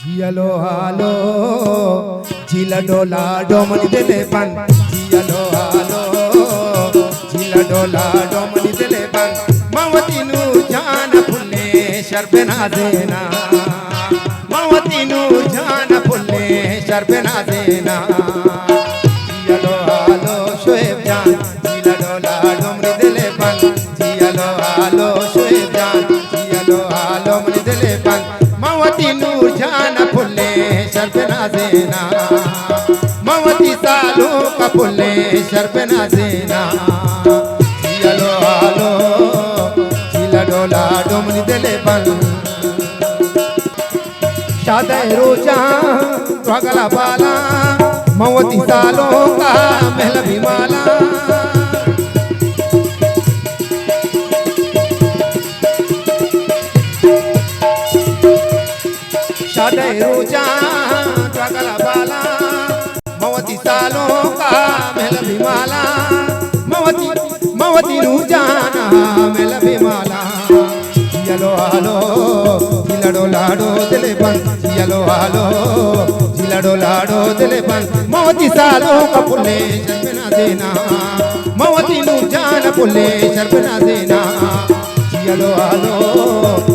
जियालो हालो जिला डोला डोमनी दिले बन जियालो हालो जिला डोला डोमनी दिले बन मवती नू जान फुले शर्बे नाजेना मवती नू जान फुले शर्बे नाजेना जियालो हालो शोएब जान जिला डोला डोमनी दिले बन जियालो हालो शोएब जान जियालो हालो मनी दिले बन मवती नूर जान फुले शर्बे नाजेना मवती सालू का फुले शर्बे नाजेना जियालो हालो जिला डोला डोमनी दिले बन शादे रोजा त्वगला बाला मवती सालो का महल भीमाला शादे रोजा त्वगला बाला मवती सालो का महल भीमाला मवती मवती नू जाना महल भीमाला जियालो हालो जिला डोलाडो दिले बन जियालो हालो जिला डोलाडो दिले बन मवती सालो का फुले शर्बे नाजेना मवती नू जान फुले शर्बे नाजेना जियालो हालो